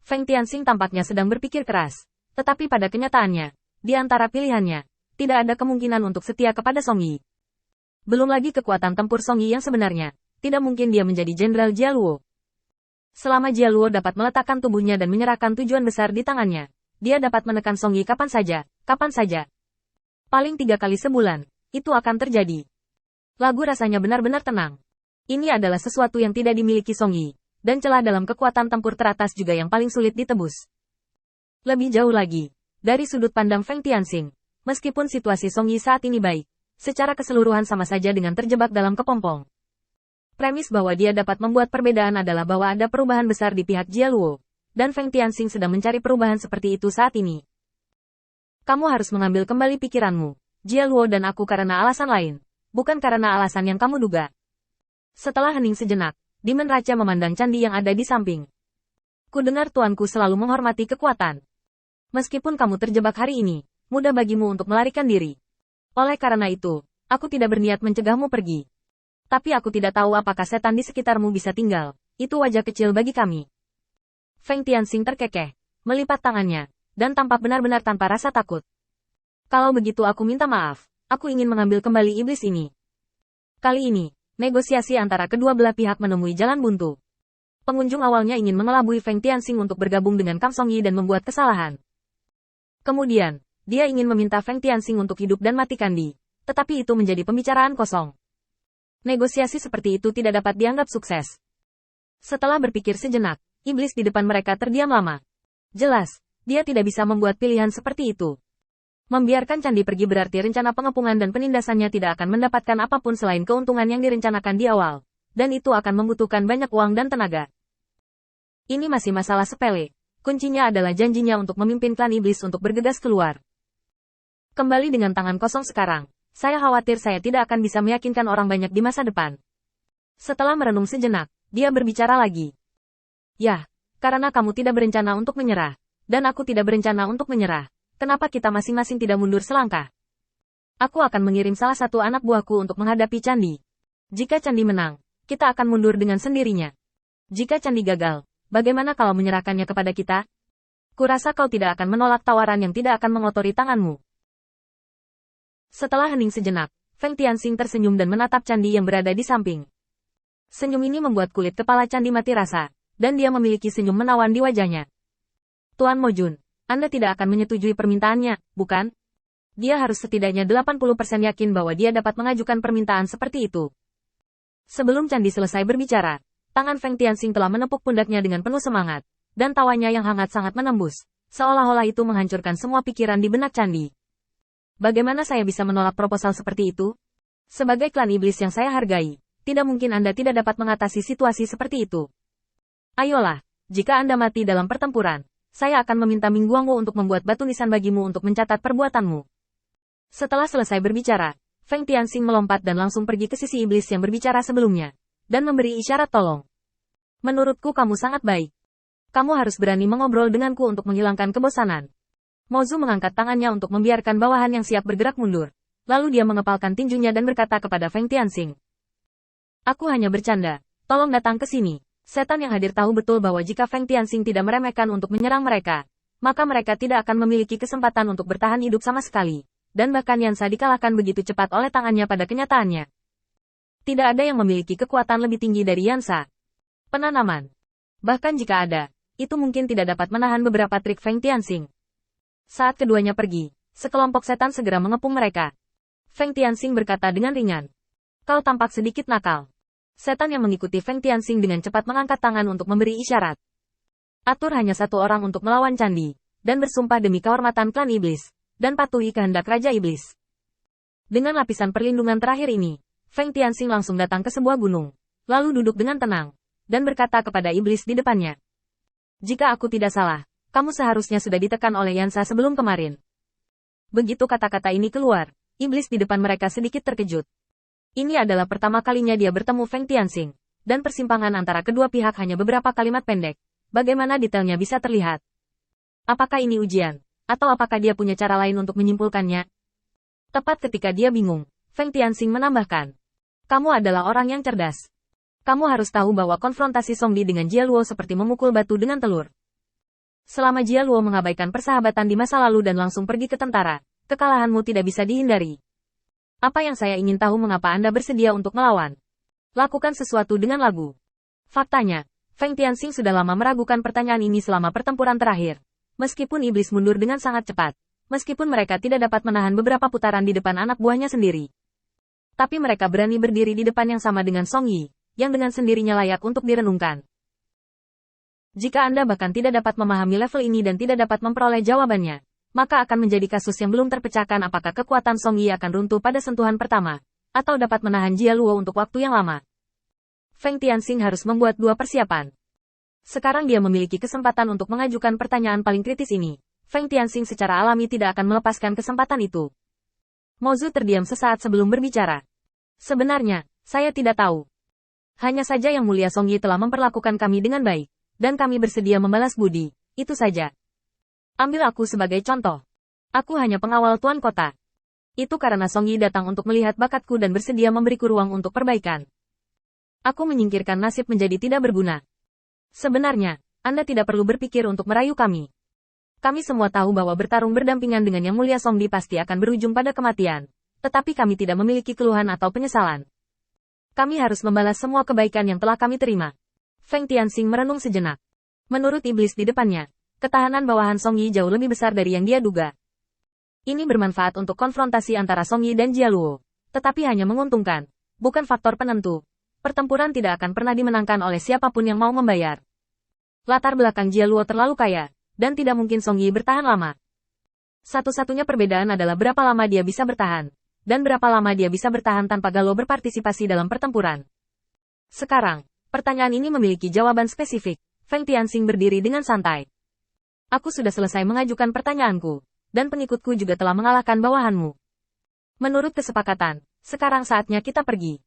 Feng Tianxing tampaknya sedang berpikir keras. Tetapi pada kenyataannya, di antara pilihannya, tidak ada kemungkinan untuk setia kepada Song Yi. Belum lagi kekuatan tempur Song Yi yang sebenarnya, tidak mungkin dia menjadi Jenderal Jia Luo. Selama Jia Luo dapat meletakkan tubuhnya dan menyerahkan tujuan besar di tangannya, dia dapat menekan Song Yi kapan saja. Paling 3 kali sebulan, itu akan terjadi. Lagu rasanya benar-benar tenang. Ini adalah sesuatu yang tidak dimiliki Song Yi, dan celah dalam kekuatan tempur teratas juga yang paling sulit ditebus. Lebih jauh lagi, dari sudut pandang Feng Tianxing, meskipun situasi Song Yi saat ini baik, secara keseluruhan sama saja dengan terjebak dalam kepompong. Premis bahwa dia dapat membuat perbedaan adalah bahwa ada perubahan besar di pihak Jia Luo, dan Feng Tianxing sedang mencari perubahan seperti itu saat ini. Kamu harus mengambil kembali pikiranmu, Jia Luo dan aku karena alasan lain, bukan karena alasan yang kamu duga. Setelah hening sejenak, Demon Raja memandang candi yang ada di samping. Kudengar tuanku selalu menghormati kekuatan. Meskipun kamu terjebak hari ini, mudah bagimu untuk melarikan diri. Oleh karena itu, aku tidak berniat mencegahmu pergi. Tapi aku tidak tahu apakah setan di sekitarmu bisa tinggal. Itu wajah kecil bagi kami. Feng Tianxing terkekeh, melipat tangannya, dan tampak benar-benar tanpa rasa takut. Kalau begitu aku minta maaf, aku ingin mengambil kembali iblis ini. Kali ini, negosiasi antara kedua belah pihak menemui jalan buntu. Pengunjung awalnya ingin mengelabui Feng Tianxing untuk bergabung dengan Kang Song Yi dan membuat kesalahan. Kemudian, dia ingin meminta Feng Tianxing untuk hidup dan matikan Di, tetapi itu menjadi pembicaraan kosong. Negosiasi seperti itu tidak dapat dianggap sukses. Setelah berpikir sejenak, iblis di depan mereka terdiam lama. Jelas, dia tidak bisa membuat pilihan seperti itu. Membiarkan candi pergi berarti rencana pengepungan dan penindasannya tidak akan mendapatkan apapun selain keuntungan yang direncanakan di awal, dan itu akan membutuhkan banyak uang dan tenaga. Ini masih masalah sepele. Kuncinya adalah janjinya untuk memimpin klan iblis untuk bergegas keluar. Kembali dengan tangan kosong sekarang, saya khawatir saya tidak akan bisa meyakinkan orang banyak di masa depan. Setelah merenung sejenak, dia berbicara lagi. Ya, karena kamu tidak berencana untuk menyerah, dan aku tidak berencana untuk menyerah, kenapa kita masing-masing tidak mundur selangkah? Aku akan mengirim salah satu anak buahku untuk menghadapi candi. Jika candi menang, kita akan mundur dengan sendirinya. Jika candi gagal, bagaimana kalau menyerahkannya kepada kita? Kurasa kau tidak akan menolak tawaran yang tidak akan mengotori tanganmu. Setelah hening sejenak, Feng Tianxing tersenyum dan menatap candi yang berada di samping. Senyum ini membuat kulit kepala candi mati rasa, dan dia memiliki senyum menawan di wajahnya. Tuan Mojun, Anda tidak akan menyetujui permintaannya, bukan? Dia harus setidaknya 80% yakin bahwa dia dapat mengajukan permintaan seperti itu. Sebelum candi selesai berbicara, tangan Feng Tianxing telah menepuk pundaknya dengan penuh semangat, dan tawanya yang hangat sangat menembus, seolah-olah itu menghancurkan semua pikiran di benak candi. Bagaimana saya bisa menolak proposal seperti itu? Sebagai klan iblis yang saya hargai, tidak mungkin Anda tidak dapat mengatasi situasi seperti itu. Ayolah, jika Anda mati dalam pertempuran, saya akan meminta Ming Guangwu untuk membuat batu nisan bagimu untuk mencatat perbuatanmu. Setelah selesai berbicara, Feng Tianxing melompat dan langsung pergi ke sisi iblis yang berbicara sebelumnya, dan memberi isyarat tolong. Menurutku kamu sangat baik. Kamu harus berani mengobrol denganku untuk menghilangkan kebosanan. Mozu mengangkat tangannya untuk membiarkan bawahan yang siap bergerak mundur. Lalu dia mengepalkan tinjunya dan berkata kepada Feng Tianxing. Aku hanya bercanda, tolong datang ke sini. Setan yang hadir tahu betul bahwa jika Feng Tianxing tidak meremehkan untuk menyerang mereka, maka mereka tidak akan memiliki kesempatan untuk bertahan hidup sama sekali. Dan bahkan Yansa dikalahkan begitu cepat oleh tangannya pada kenyataannya. Tidak ada yang memiliki kekuatan lebih tinggi dari Yansa. Penanaman. Bahkan jika ada, itu mungkin tidak dapat menahan beberapa trik Feng Tianxing. Saat keduanya pergi, sekelompok setan segera mengepung mereka. Feng Tianxing berkata dengan ringan. Kau tampak sedikit nakal. Setan yang mengikuti Feng Tianxing dengan cepat mengangkat tangan untuk memberi isyarat. Atur hanya satu orang untuk melawan candi, dan bersumpah demi kehormatan klan iblis, dan patuhi kehendak Raja Iblis. Dengan lapisan perlindungan terakhir ini, Feng Tianxing langsung datang ke sebuah gunung, lalu duduk dengan tenang, dan berkata kepada iblis di depannya. Jika aku tidak salah, kamu seharusnya sudah ditekan oleh Yansa sebelum kemarin. Begitu kata-kata ini keluar, iblis di depan mereka sedikit terkejut. Ini adalah pertama kalinya dia bertemu Feng Tianxing, dan persimpangan antara kedua pihak hanya beberapa kalimat pendek. Bagaimana detailnya bisa terlihat? Apakah ini ujian? Atau apakah dia punya cara lain untuk menyimpulkannya? Tepat ketika dia bingung, Feng Tianxing menambahkan. Kamu adalah orang yang cerdas. Kamu harus tahu bahwa konfrontasi Song Di dengan Jia Luo seperti memukul batu dengan telur. Selama Jia Luo mengabaikan persahabatan di masa lalu dan langsung pergi ke tentara, kekalahanmu tidak bisa dihindari. Apa yang saya ingin tahu mengapa Anda bersedia untuk melawan? Lakukan sesuatu dengan lagu. Faktanya, Feng Tianxing sudah lama meragukan pertanyaan ini selama pertempuran terakhir. Meskipun iblis mundur dengan sangat cepat, meskipun mereka tidak dapat menahan beberapa putaran di depan anak buahnya sendiri. Tapi mereka berani berdiri di depan yang sama dengan Song Yi, yang dengan sendirinya layak untuk direnungkan. Jika Anda bahkan tidak dapat memahami level ini dan tidak dapat memperoleh jawabannya, maka akan menjadi kasus yang belum terpecahkan apakah kekuatan Song Yi akan runtuh pada sentuhan pertama, atau dapat menahan Jia Luo untuk waktu yang lama. Feng Tianxing harus membuat dua persiapan. Sekarang dia memiliki kesempatan untuk mengajukan pertanyaan paling kritis ini. Feng Tianxing secara alami tidak akan melepaskan kesempatan itu. Mozu terdiam sesaat sebelum berbicara. Sebenarnya, saya tidak tahu. Hanya saja Yang Mulia Song Yi telah memperlakukan kami dengan baik, dan kami bersedia membalas budi, itu saja. Ambil aku sebagai contoh. Aku hanya pengawal tuan kota. Itu karena Song Yi datang untuk melihat bakatku dan bersedia memberiku ruang untuk perbaikan. Aku menyingkirkan nasib menjadi tidak berguna. Sebenarnya, Anda tidak perlu berpikir untuk merayu kami. Kami semua tahu bahwa bertarung berdampingan dengan Yang Mulia Song Di pasti akan berujung pada kematian. Tetapi kami tidak memiliki keluhan atau penyesalan. Kami harus membalas semua kebaikan yang telah kami terima. Feng Tianxing merenung sejenak. Menurut iblis di depannya, ketahanan bawahan Song Yi jauh lebih besar dari yang dia duga. Ini bermanfaat untuk konfrontasi antara Song Yi dan Jia Luo. Tetapi hanya menguntungkan, bukan faktor penentu. Pertempuran tidak akan pernah dimenangkan oleh siapapun yang mau membayar. Latar belakang Jia Luo terlalu kaya, dan tidak mungkin Song Yi bertahan lama. Satu-satunya perbedaan adalah berapa lama dia bisa bertahan, dan berapa lama dia bisa bertahan tanpa Galo berpartisipasi dalam pertempuran. Sekarang, pertanyaan ini memiliki jawaban spesifik. Feng Tianxing berdiri dengan santai. Aku sudah selesai mengajukan pertanyaanku, dan pengikutku juga telah mengalahkan bawahanmu. Menurut kesepakatan, sekarang saatnya kita pergi.